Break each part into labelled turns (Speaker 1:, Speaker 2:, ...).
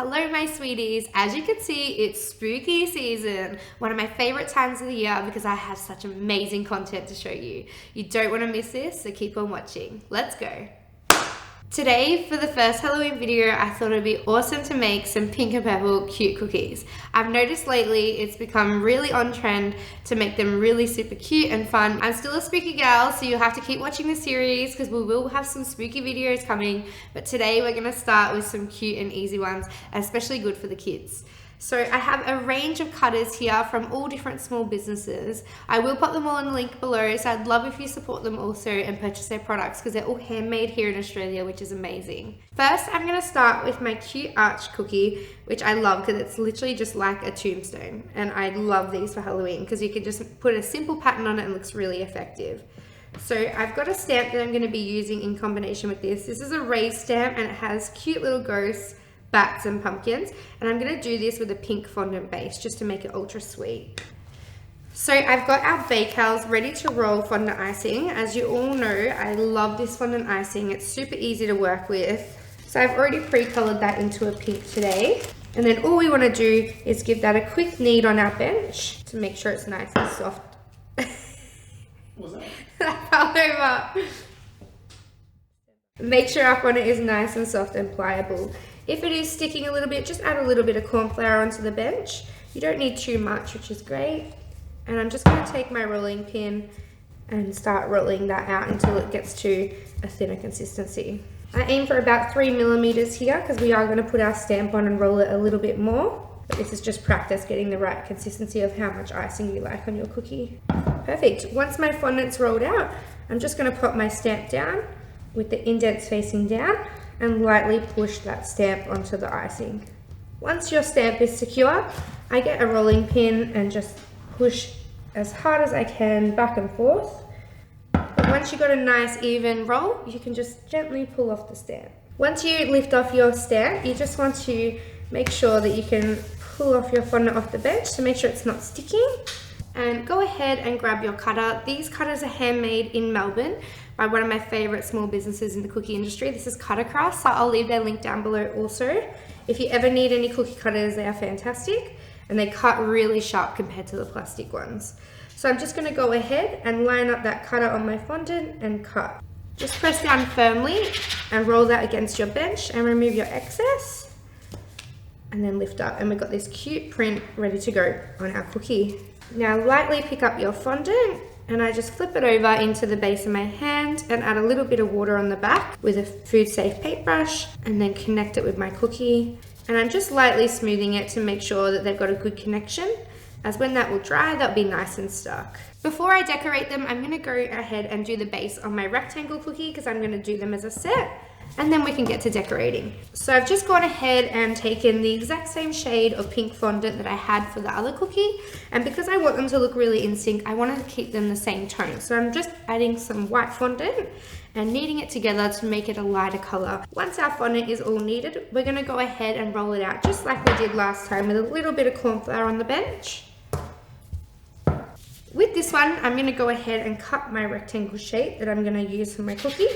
Speaker 1: Hello my sweeties, as you can see it's spooky season, one of my favorite times of the year because I have such amazing content to show you. You don't want to miss this, so keep on watching. Let's go. Today, for the first Halloween video, I thought it'd be awesome to make some pink and purple cute cookies. I've noticed lately it's become really on trend to make them really super cute and fun. I'm still a spooky gal, so you'll have to keep watching the series because we will have some spooky videos coming. But today we're gonna start with some cute and easy ones, especially good for the kids. So I have a range of cutters here from all different small businesses. I will put them all in the link below, so I'd love if you support them also and purchase their products because they're all handmade here in Australia, which is amazing. First, I'm gonna start with my cute arch cookie, which I love because it's literally just like a tombstone. And I love these for Halloween because you can just put a simple pattern on it and it looks really effective. So I've got a stamp that I'm gonna be using in combination with this. This is a raised stamp and it has cute little ghosts, bats and pumpkins, and I'm gonna do this with a pink fondant base just to make it ultra sweet. So I've got our Bakewell's ready to roll fondant icing. As you all know, I love this fondant icing. It's super easy to work with. So I've already pre-colored that into a pink today. And then all we wanna do is give that a quick knead on our bench to make sure it's nice and soft.
Speaker 2: What was that?
Speaker 1: That fell over. Make sure our fondant is nice and soft and pliable. If it is sticking a little bit, just add a little bit of corn flour onto the bench. You don't need too much, which is great. And I'm just gonna take my rolling pin and start rolling that out until it gets to a thinner consistency. I aim for about 3 millimeters here because we are gonna put our stamp on and roll it a little bit more. But this is just practice getting the right consistency of how much icing you like on your cookie. Perfect. Once my fondant's rolled out, I'm just gonna pop my stamp down with the indents facing down and lightly push that stamp onto the icing. Once your stamp is secure, I get a rolling pin and just push as hard as I can back and forth. But once you've got a nice even roll, you can just gently pull off the stamp. Once you lift off your stamp, you just want to make sure that you can pull off your fondant off the bench to make sure it's not sticking. And go ahead and grab your cutter. These cutters are handmade in Melbourne by one of my favorite small businesses in the cookie industry. This is Cuttercraft, so I'll leave their link down below also. If you ever need any cookie cutters, they are fantastic and they cut really sharp compared to the plastic ones. So I'm just gonna go ahead and line up that cutter on my fondant and cut. Just press down firmly and roll that against your bench and remove your excess. And then lift up and we've got this cute print ready to go on our cookie. Now lightly pick up your fondant and I just flip it over into the base of my hand and add a little bit of water on the back with a food safe paintbrush and then connect it with my cookie. And I'm just lightly smoothing it to make sure that they've got a good connection, as when that will dry, that'll be nice and stuck. Before I decorate them, I'm gonna go ahead and do the base on my rectangle cookie because I'm gonna do them as a set. And then we can get to decorating. So I've just gone ahead and taken the exact same shade of pink fondant that I had for the other cookie. And because I want them to look really in sync, I wanted to keep them the same tone. So I'm just adding some white fondant and kneading it together to make it a lighter color. Once our fondant is all kneaded, we're gonna go ahead and roll it out just like we did last time with a little bit of corn flour on the bench. With this one, I'm gonna go ahead and cut my rectangle shape that I'm gonna use for my cookie.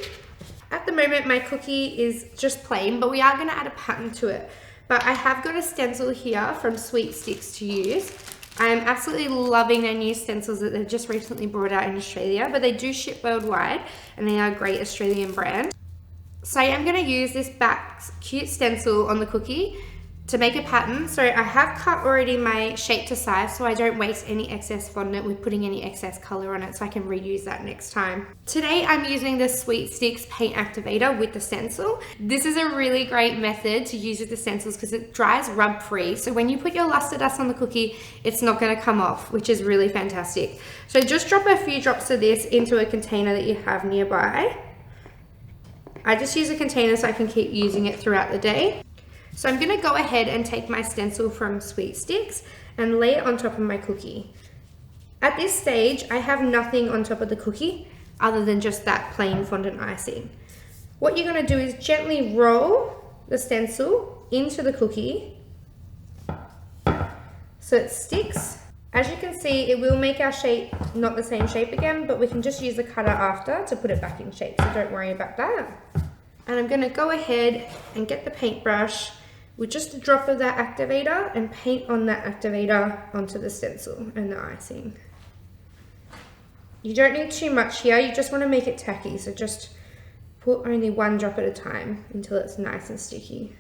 Speaker 1: At the moment, my cookie is just plain, but we are gonna add a pattern to it. But I have got a stencil here from Sweet Sticks to use. I am absolutely loving their new stencils that they've just recently brought out in Australia, but they do ship worldwide and they are a great Australian brand. So I am gonna use this back cute stencil on the cookie to make a pattern. So I have cut already my shape to size so I don't waste any excess fondant with putting any excess color on it so I can reuse that next time. Today I'm using the Sweet Sticks paint activator with the stencil. This is a really great method to use with the stencils because it dries rub free. So when you put your luster dust on the cookie, it's not gonna come off, which is really fantastic. So just drop a few drops of this into a container that you have nearby. I just use a container so I can keep using it throughout the day. So I'm gonna go ahead and take my stencil from Sweet Sticks and lay it on top of my cookie. At this stage, I have nothing on top of the cookie other than just that plain fondant icing. What you're gonna do is gently roll the stencil into the cookie so it sticks. As you can see, it will make our shape not the same shape again, but we can just use the cutter after to put it back in shape, so don't worry about that. And I'm gonna go ahead and get the paintbrush with just a drop of that activator and paint on that activator onto the stencil and the icing. You don't need too much here, you just want to make it tacky, so just put only one drop at a time until it's nice and sticky.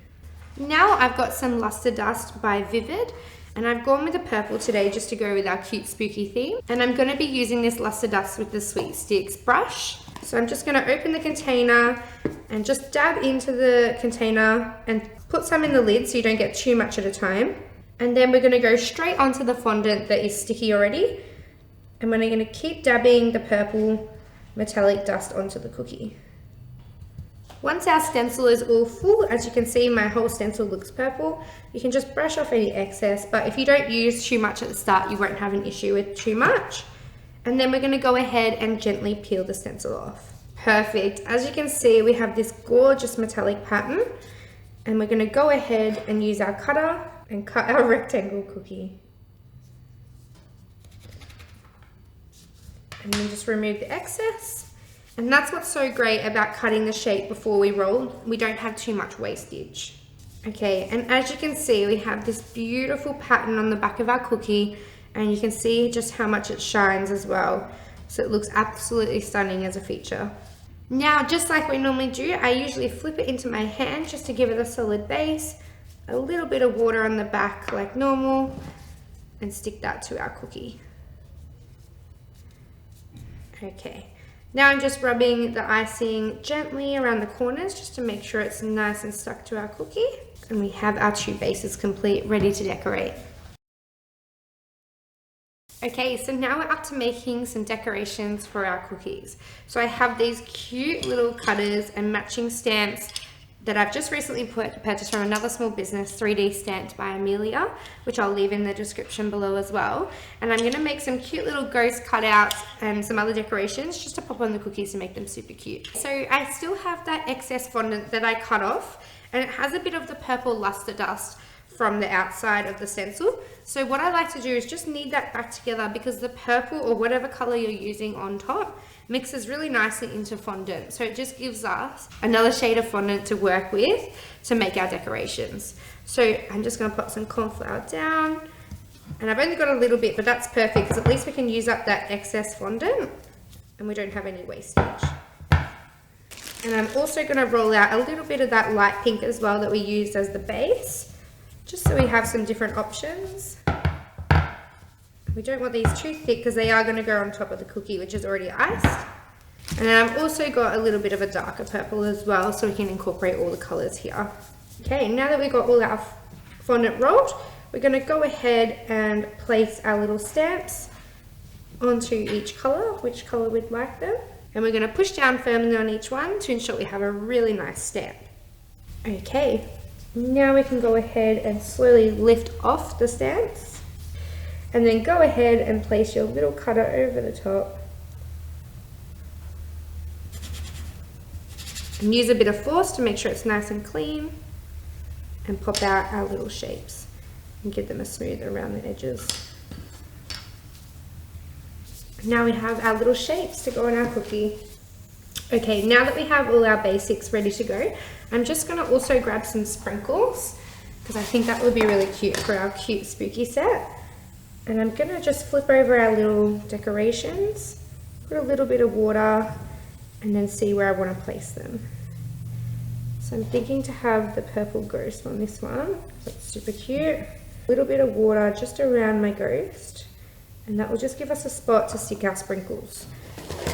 Speaker 1: Now I've got some Luster Dust by Vivid, and I've gone with the purple today just to go with our cute spooky theme. And I'm going to be using this Luster Dust with the Sweet Sticks brush. So I'm just going to open the container and just dab into the container and put some in the lid so you don't get too much at a time. And then we're going to go straight onto the fondant that is sticky already. And we're going to keep dabbing the purple metallic dust onto the cookie. Once our stencil is all full, as you can see, my whole stencil looks purple. You can just brush off any excess, but if you don't use too much at the start, you won't have an issue with too much. And then we're going to go ahead and gently peel the stencil off. Perfect. As you can see, we have this gorgeous metallic pattern, and we're going to go ahead and use our cutter and cut our rectangle cookie. And then just remove the excess. And that's what's so great about cutting the shape before we roll. We don't have too much wastage. Okay, and as you can see, we have this beautiful pattern on the back of our cookie, and you can see just how much it shines as well. So it looks absolutely stunning as a feature. Now, just like we normally do, I usually flip it into my hand just to give it a solid base, a little bit of water on the back like normal, and stick that to our cookie. Okay. Now I'm just rubbing the icing gently around the corners just to make sure it's nice and stuck to our cookie. And we have our two bases complete, ready to decorate. Okay, so now we're up to making some decorations for our cookies. So I have these cute little cutters and matching stamps that I've just recently purchased from another small business, 3D Stamped by Amelia, which I'll leave in the description below as well. And I'm gonna make some cute little ghost cutouts and some other decorations just to pop on the cookies to make them super cute. So I still have that excess fondant that I cut off, and it has a bit of the purple luster dust from the outside of the stencil. So what I like to do is just knead that back together, because the purple or whatever color you're using on top mixes really nicely into fondant. So it just gives us another shade of fondant to work with to make our decorations. So I'm just gonna put some corn flour down, and I've only got a little bit, but that's perfect because at least we can use up that excess fondant and we don't have any wastage. And I'm also gonna roll out a little bit of that light pink as well that we used as the base, just so we have some different options. We don't want these too thick because they are going to go on top of the cookie, which is already iced. And then I've also got a little bit of a darker purple as well, so we can incorporate all the colors here. Okay, now that we've got all our fondant rolled, we're going to go ahead and place our little stamps onto each color, which color we'd like them. And we're going to push down firmly on each one to ensure we have a really nice stamp. Okay, now we can go ahead and slowly lift off the stamps. And then go ahead and place your little cutter over the top. And use a bit of force to make sure it's nice and clean. And pop out our little shapes and give them a smooth around the edges. Now we have our little shapes to go on our cookie. Okay, now that we have all our basics ready to go, I'm just going to also grab some sprinkles, because I think that would be really cute for our cute spooky set. And I'm gonna just flip over our little decorations, put a little bit of water, and then see where I wanna place them. So I'm thinking to have the purple ghost on this one. That's super cute. A little bit of water just around my ghost, and that will just give us a spot to stick our sprinkles.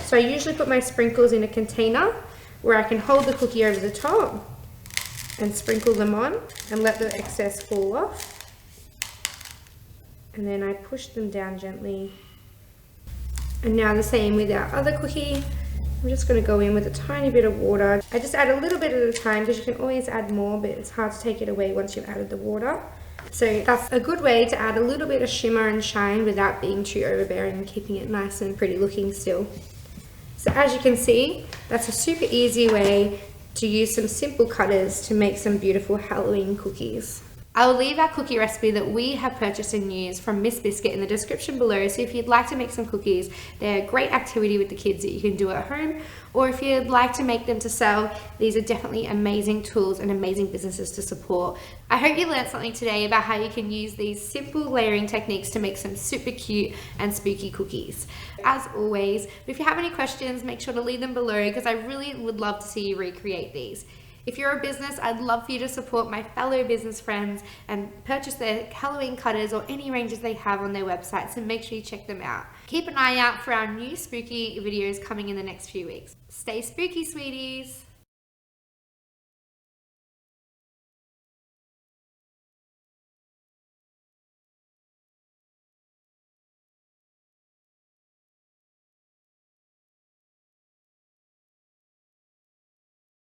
Speaker 1: So I usually put my sprinkles in a container where I can hold the cookie over the top and sprinkle them on and let the excess fall off. And then I push them down gently. And now the same with our other cookie. I'm just going to go in with a tiny bit of water. I just add a little bit at a time because you can always add more, but it's hard to take it away once you've added the water. So that's a good way to add a little bit of shimmer and shine without being too overbearing and keeping it nice and pretty looking still. So as you can see, that's a super easy way to use some simple cutters to make some beautiful Halloween cookies. I'll leave our cookie recipe that we have purchased and used from Miss Biscuit in the description below, so if you'd like to make some cookies, they're a great activity with the kids that you can do at home, or if you'd like to make them to sell, these are definitely amazing tools and amazing businesses to support. I hope you learned something today about how you can use these simple layering techniques to make some super cute and spooky cookies. As always, if you have any questions, make sure to leave them below because I really would love to see you recreate these. If you're a business, I'd love for you to support my fellow business friends and purchase their Halloween cutters or any ranges they have on their website, so make sure you check them out. Keep an eye out for our new spooky videos coming in the next few weeks. Stay spooky, sweeties!